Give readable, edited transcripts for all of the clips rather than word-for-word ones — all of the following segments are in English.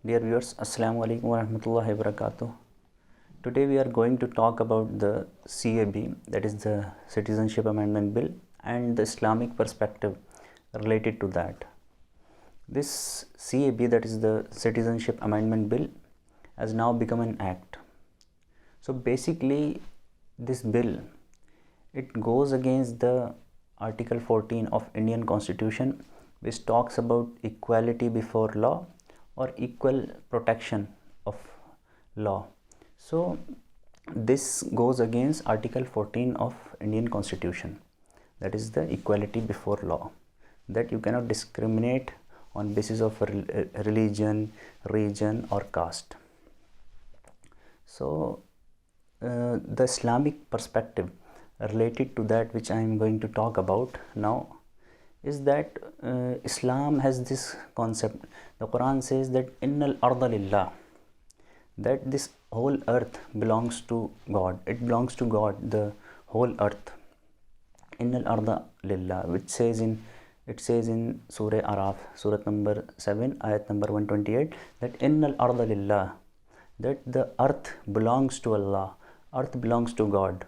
Dear viewers, Assalamu alaikum wa rahmatullahi wa barakatuh. Today we are going to talk about the CAB, that is the Citizenship Amendment Bill, and the Islamic perspective related to that. This CAB, that is the Citizenship Amendment Bill, has now become an act. So basically this bill, it goes against the Article 14 of Indian Constitution, which talks about equality before law or equal protection of law. So this goes against Article 14 of Indian Constitution, that is the equality before law, that you cannot discriminate on basis of religion, region or caste. So the Islamic perspective related to that, which I am going to talk about now, is that Islam has this concept. The Quran says that innal arda lillah, that this whole earth belongs to God. It belongs to God, the whole earth. Innal arda lillah, which says in Surah Araf, Surah number 7, ayat number 128, that innal arda lillah, that the earth belongs to Allah, earth belongs to God.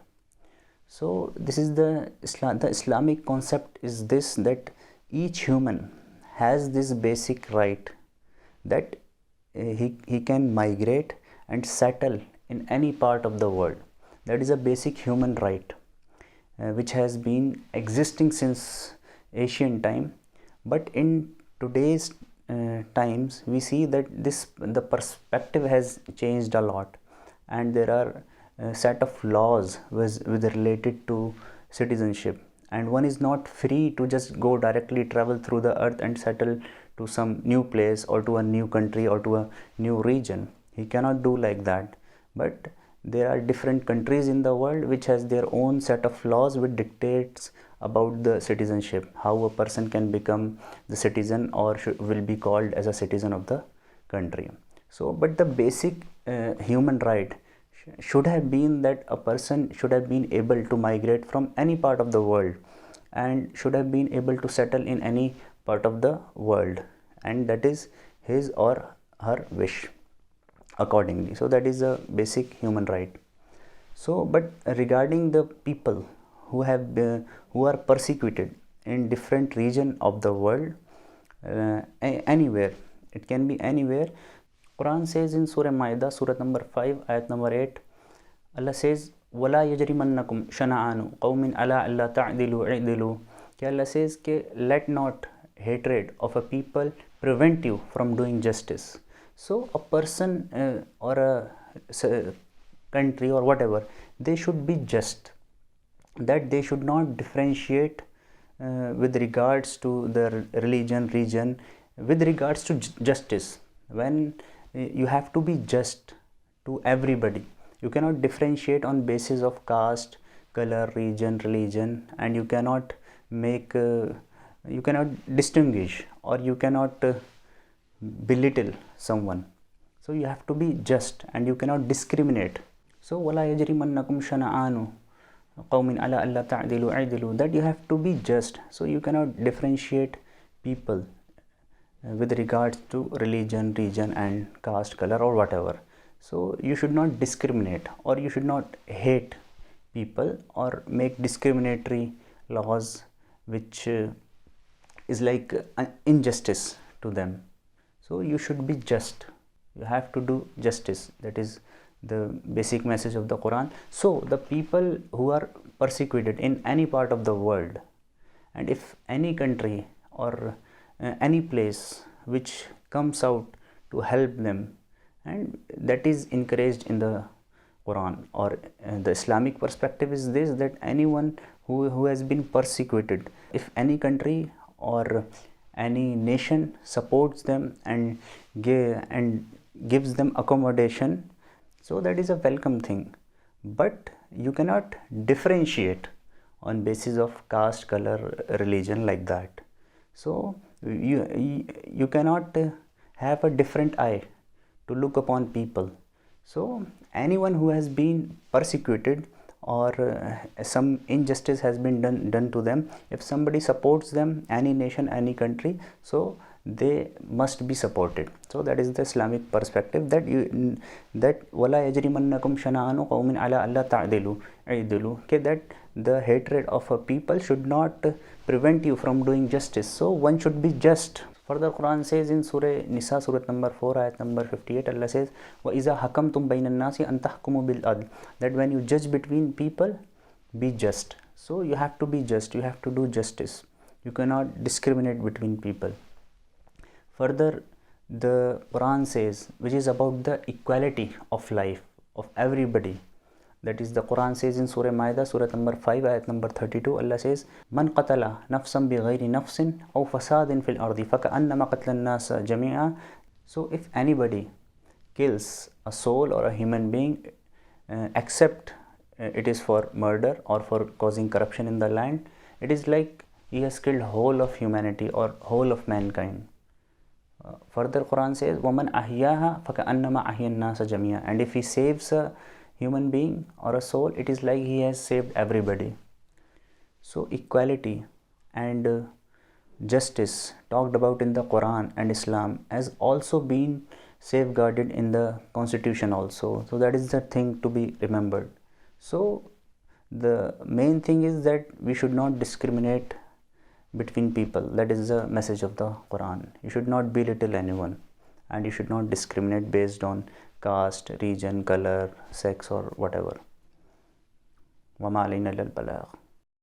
So this is the Islamic concept is this, that each human has this basic right that he can migrate and settle in any part of the world. That is a basic human right which has been existing since ancient time. But in today's times we see that the perspective has changed a lot, and there are set of laws with related to citizenship, and one is not free to just go directly travel through the earth and settle to some new place or to a new country or to a new region. He cannot do like that. But there are different countries in the world which has their own set of laws which dictates about the citizenship, how a person can become the citizen or will be called as a citizen of the country. So but the basic human right should have been that a person should have been able to migrate from any part of the world and should have been able to settle in any part of the world, and that is his or her wish accordingly. So that is a basic human right. So but regarding the people who are persecuted in different region of the world, anywhere, it can be anywhere. Quran says in Surah Ma'idah, Surah number 5, ayat number 8, Allah says, وَلَا يَجْرِمَنَّكُمْ شَنَعَانُ قَوْمٍ عَلَىٰ أَلَّا تَعْدِلُوا عِدِلُوا. Allah says, let not hatred of a people prevent you from doing justice. So a person or a country or whatever, they should be just, that they should not differentiate with regards to the religion, region, with regards to justice. When you have to be just to everybody, you cannot differentiate on basis of caste, color, region, religion, and you cannot make you cannot distinguish, or you cannot belittle someone. So you have to be just and you cannot discriminate. So wala yajrimannakum shana'anu qawmin ala alla ta'dilu i'dilu, that you have to be just. So you cannot differentiate people with regards to religion, region and caste, color or whatever. So you should not discriminate, or you should not hate people or make discriminatory laws which is like injustice to them. So you should be just, you have to do justice. That is the basic message of the Quran. So the people who are persecuted in any part of the world, and if any country or any place which comes out to help them, and that is encouraged in the Quran, or the Islamic perspective is this, that anyone who has been persecuted, if any country or any nation supports them and gives them accommodation, so that is a welcome thing. But you cannot differentiate on basis of caste, color, religion like that. So you cannot have a different eye to look upon people. So anyone who has been persecuted or some injustice has been done to them, if somebody supports them, any nation, any country, so they must be supported. So that is the Islamic perspective, that wala yajrimannakum shana'anu qawmin ala alla ta'dilu i'dilu, okay, that the hatred of a people should not prevent you from doing justice. So one should be just. Further, Quran says in Surah Nisa, Surah number 4, ayat number 58, Allah says, وَإِذَا حَكَمْتُمْ بَيْنَ النَّاسِ أَن تَحْكُمُوا بِالْعَدْلِ, that when you judge between people, be just. So you have to be just, you have to do justice. You cannot discriminate between people. Further, the Quran says, which is about the equality of life of everybody. That is, the Quran says in Surah Ma'idah, Surah number 5, ayat number 32, Allah says, Man qatala nafsan bi ghayri nafsin aw fasadin fil ardi faka'annama qatlan nas jami'a. So if anybody kills a soul or a human being, except it is for murder or for causing corruption in the land, it is like he has killed whole of humanity or whole of mankind. Further, Quran says, وَمَنْ أَحْيَاهَا فَكَأَنَّمَا أَحْيَا النَّاسَ جَمِيعًا, and if he saves a human being or a soul, it is like he has saved everybody. So equality and justice talked about in the Quran and Islam has also been safeguarded in the Constitution also. So that is the thing to be remembered. So the main thing is that we should not discriminate between people. That is the message of the Quran. You should not belittle anyone, and you should not discriminate based on caste, region, color, sex, or whatever. وَمَا عَلَيْنَا إِلَّا الْبَلَاغُ.